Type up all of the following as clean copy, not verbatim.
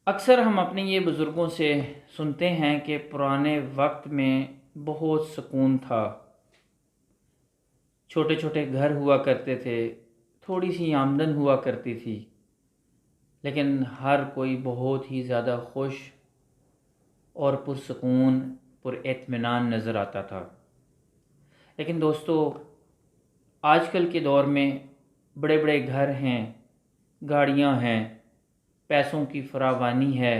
اکثر ہم اپنے یہ بزرگوں سے سنتے ہیں کہ پرانے وقت میں بہت سکون تھا، چھوٹے چھوٹے گھر ہوا کرتے تھے، تھوڑی سی آمدن ہوا کرتی تھی، لیکن ہر کوئی بہت ہی زیادہ خوش اور پرسکون پر اطمینان نظر آتا تھا۔ لیکن دوستو، آج کل کے دور میں بڑے بڑے گھر ہیں، گاڑیاں ہیں، پیسوں کی فراوانی ہے،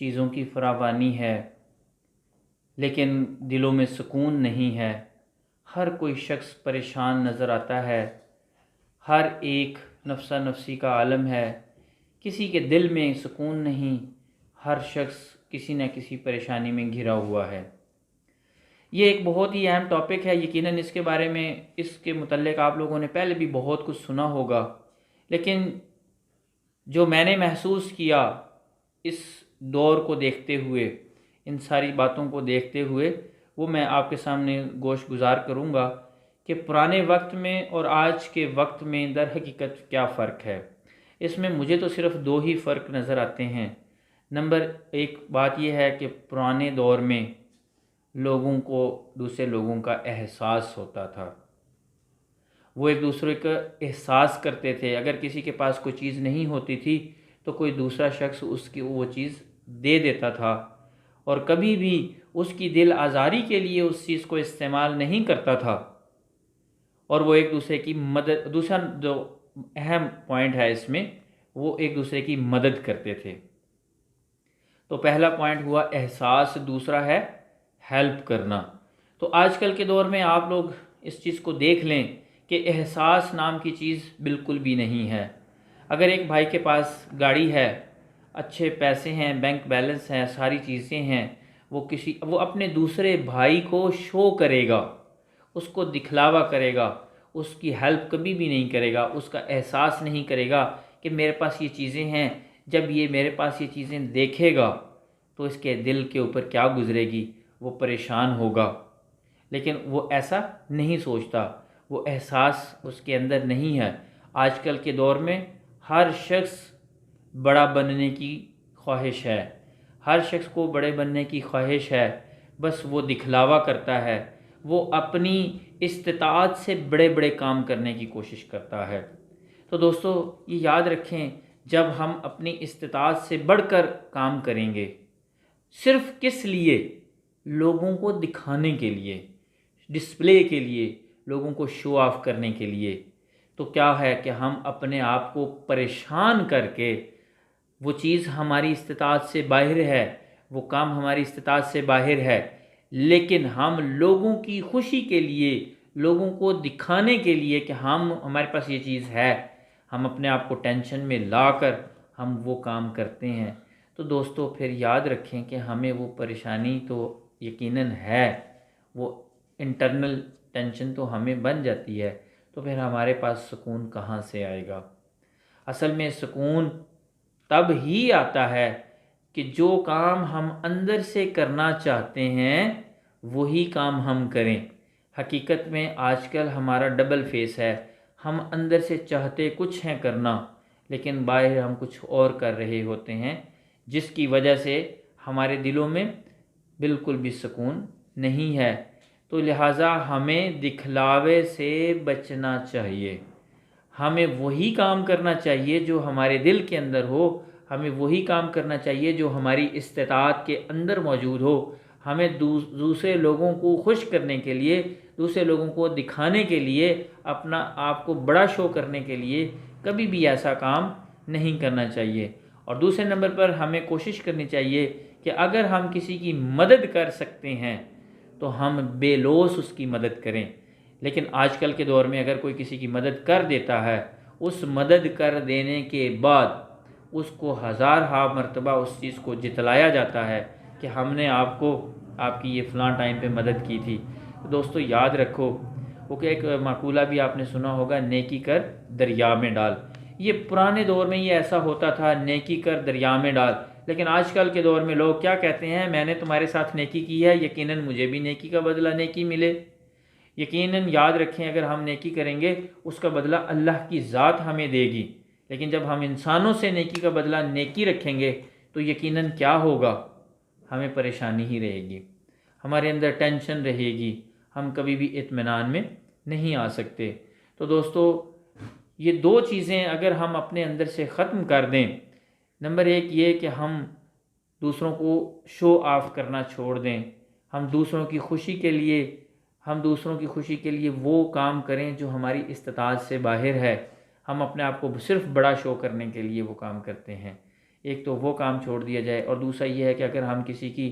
چیزوں کی فراوانی ہے، لیکن دلوں میں سکون نہیں ہے۔ ہر کوئی شخص پریشان نظر آتا ہے، ہر ایک نفسہ نفسی کا عالم ہے، کسی کے دل میں سکون نہیں، ہر شخص کسی نہ کسی پریشانی میں گھرا ہوا ہے۔ یہ ایک بہت ہی اہم ٹاپک ہے، یقیناً اس کے بارے میں اس کے متعلق آپ لوگوں نے پہلے بھی بہت کچھ سنا ہوگا، لیکن جو میں نے محسوس کیا اس دور کو دیکھتے ہوئے، ان ساری باتوں کو دیکھتے ہوئے، وہ میں آپ کے سامنے گوش گزار کروں گا کہ پرانے وقت میں اور آج کے وقت میں در حقیقت کیا فرق ہے۔ اس میں مجھے تو صرف دو ہی فرق نظر آتے ہیں۔ نمبر ایک بات یہ ہے کہ پرانے دور میں لوگوں کو دوسرے لوگوں کا احساس ہوتا تھا، وہ ایک دوسرے کا احساس کرتے تھے۔ اگر کسی کے پاس کوئی چیز نہیں ہوتی تھی تو کوئی دوسرا شخص اس کی وہ چیز دے دیتا تھا، اور کبھی بھی اس کی دل آزاری کے لیے اس چیز کو استعمال نہیں کرتا تھا، اور وہ ایک دوسرے کی مدد، دوسرا جو اہم پوائنٹ ہے اس میں، وہ ایک دوسرے کی مدد کرتے تھے۔ تو پہلا پوائنٹ ہوا احساس، دوسرا ہے ہیلپ کرنا۔ تو آج کل کے دور میں آپ لوگ اس چیز کو دیکھ لیں کہ احساس نام کی چیز بالکل بھی نہیں ہے۔ اگر ایک بھائی کے پاس گاڑی ہے، اچھے پیسے ہیں، بینک بیلنس ہے، ساری چیزیں ہیں، وہ اپنے دوسرے بھائی کو شو کرے گا، اس کو دکھلاوا کرے گا، اس کی ہیلپ کبھی بھی نہیں کرے گا، اس کا احساس نہیں کرے گا کہ میرے پاس یہ چیزیں ہیں۔ جب یہ میرے پاس یہ چیزیں دیکھے گا تو اس کے دل کے اوپر کیا گزرے گی، وہ پریشان ہوگا۔ لیکن وہ ایسا نہیں سوچتا، وہ احساس اس کے اندر نہیں ہے۔ آج کل کے دور میں ہر شخص بڑا بننے کی خواہش ہے، ہر شخص کو بڑے بننے کی خواہش ہے، بس وہ دکھلاوا کرتا ہے، وہ اپنی استطاعت سے بڑے بڑے کام کرنے کی کوشش کرتا ہے۔ تو دوستو، یہ یاد رکھیں، جب ہم اپنی استطاعت سے بڑھ کر کام کریں گے، صرف کس لیے؟ لوگوں کو دکھانے کے لیے، ڈسپلے کے لیے، لوگوں کو شو آف کرنے کے لیے، تو کیا ہے کہ ہم اپنے آپ کو پریشان کر کے، وہ چیز ہماری استطاعت سے باہر ہے، وہ کام ہماری استطاعت سے باہر ہے، لیکن ہم لوگوں کی خوشی کے لیے، لوگوں کو دکھانے کے لیے کہ ہمارے پاس یہ چیز ہے، ہم اپنے آپ کو ٹینشن میں لا کر ہم وہ کام کرتے ہیں۔ تو دوستو، پھر یاد رکھیں کہ ہمیں وہ پریشانی تو یقیناً ہے، وہ انٹرنل ٹینشن تو ہمیں بن جاتی ہے، تو پھر ہمارے پاس سکون کہاں سے آئے گا؟ اصل میں سکون تب ہی آتا ہے کہ جو کام ہم اندر سے کرنا چاہتے ہیں وہی کام ہم کریں۔ حقیقت میں آج کل ہمارا ڈبل فیس ہے، ہم اندر سے چاہتے کچھ ہیں کرنا، لیکن باہر ہم کچھ اور کر رہے ہوتے ہیں، جس کی وجہ سے ہمارے دلوں میں بالکل بھی سکون نہیں ہے۔ تو لہٰذا ہمیں دکھلاوے سے بچنا چاہیے، ہمیں وہی کام کرنا چاہیے جو ہمارے دل کے اندر ہو، ہمیں وہی کام کرنا چاہیے جو ہماری استطاعت کے اندر موجود ہو۔ ہمیں دوسرے لوگوں کو خوش کرنے کے لیے، دوسرے لوگوں کو دکھانے کے لیے، اپنا آپ کو بڑا شو کرنے کے لیے کبھی بھی ایسا کام نہیں کرنا چاہیے۔ اور دوسرے نمبر پر ہمیں کوشش کرنی چاہیے کہ اگر ہم کسی کی مدد کر سکتے ہیں تو ہم بے لوث اس کی مدد کریں۔ لیکن آج کل کے دور میں اگر کوئی کسی کی مدد کر دیتا ہے، اس مدد کر دینے کے بعد اس کو ہزارہا مرتبہ اس چیز کو جتلایا جاتا ہے کہ ہم نے آپ کی یہ فلاں ٹائم پہ مدد کی تھی۔ تو دوستو، یاد رکھو، وہ کہ ایک مقولہ بھی آپ نے سنا ہوگا، نیکی کر دریا میں ڈال۔ یہ پرانے دور میں یہ ایسا ہوتا تھا، نیکی کر دریا میں ڈال، لیکن آج کل کے دور میں لوگ کیا کہتے ہیں؟ میں نے تمہارے ساتھ نیکی کی ہے، یقیناً مجھے بھی نیکی کا بدلہ نیکی ملے۔ یقیناً یاد رکھیں، اگر ہم نیکی کریں گے اس کا بدلہ اللہ کی ذات ہمیں دے گی، لیکن جب ہم انسانوں سے نیکی کا بدلہ نیکی رکھیں گے تو یقیناً کیا ہوگا، ہمیں پریشانی ہی رہے گی، ہمارے اندر ٹینشن رہے گی، ہم کبھی بھی اطمینان میں نہیں آ سکتے۔ تو دوستو، یہ دو چیزیں اگر ہم اپنے اندر سے ختم کر دیں، نمبر ایک یہ کہ ہم دوسروں کو شو آف کرنا چھوڑ دیں، ہم دوسروں کی خوشی کے لیے وہ کام کریں جو ہماری استطاعت سے باہر ہے، ہم اپنے آپ کو صرف بڑا شو کرنے کے لیے وہ کام کرتے ہیں، ایک تو وہ کام چھوڑ دیا جائے۔ اور دوسرا یہ ہے کہ اگر ہم کسی کی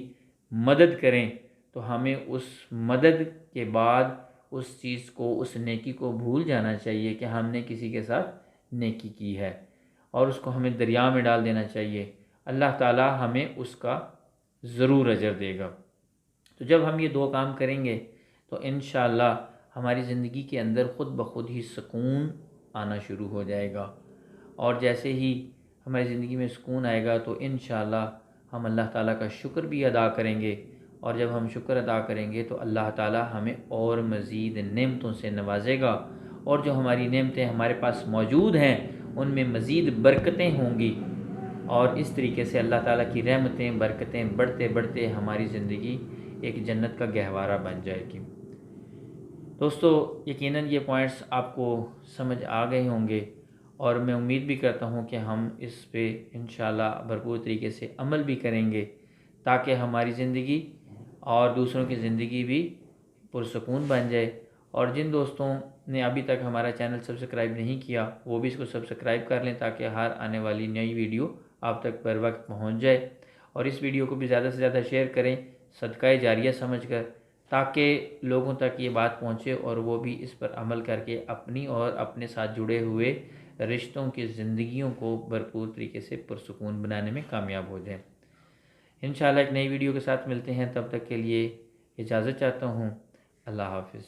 مدد کریں تو ہمیں اس مدد کے بعد اس چیز کو، اس نیکی کو بھول جانا چاہیے کہ ہم نے کسی کے ساتھ نیکی کی ہے، اور اس کو ہمیں دریا میں ڈال دینا چاہیے۔ اللہ تعالی ہمیں اس کا ضرور اجر دے گا۔ تو جب ہم یہ دو کام کریں گے تو انشاءاللہ ہماری زندگی کے اندر خود بخود ہی سکون آنا شروع ہو جائے گا، اور جیسے ہی ہماری زندگی میں سکون آئے گا تو انشاءاللہ ہم اللہ تعالیٰ کا شکر بھی ادا کریں گے، اور جب ہم شکر ادا کریں گے تو اللہ تعالیٰ ہمیں اور مزید نعمتوں سے نوازے گا، اور جو ہماری نعمتیں ہمارے پاس موجود ہیں ان میں مزید برکتیں ہوں گی، اور اس طریقے سے اللہ تعالیٰ کی رحمتیں، برکتیں بڑھتے بڑھتے ہماری زندگی ایک جنت کا گہوارہ بن جائے گی۔ دوستو، یقیناً یہ پوائنٹس آپ کو سمجھ آ گئے ہوں گے، اور میں امید بھی کرتا ہوں کہ ہم اس پہ انشاءاللہ بھرپور طریقے سے عمل بھی کریں گے، تاکہ ہماری زندگی اور دوسروں کی زندگی بھی پرسکون بن جائے۔ اور جن دوستوں نے ابھی تک ہمارا چینل سبسکرائب نہیں کیا وہ بھی اس کو سبسکرائب کر لیں، تاکہ ہر آنے والی نئی ویڈیو آپ تک بر وقت پہنچ جائے، اور اس ویڈیو کو بھی زیادہ سے زیادہ شیئر کریں صدقہ جاریہ سمجھ کر، تاکہ لوگوں تک یہ بات پہنچے اور وہ بھی اس پر عمل کر کے اپنی اور اپنے ساتھ جڑے ہوئے رشتوں کی زندگیوں کو بھرپور طریقے سے پرسکون بنانے میں کامیاب ہو جائیں۔ انشاءاللہ ایک نئی ویڈیو کے ساتھ ملتے ہیں، تب تک کے لیے اجازت چاہتا ہوں۔ اللہ حافظ۔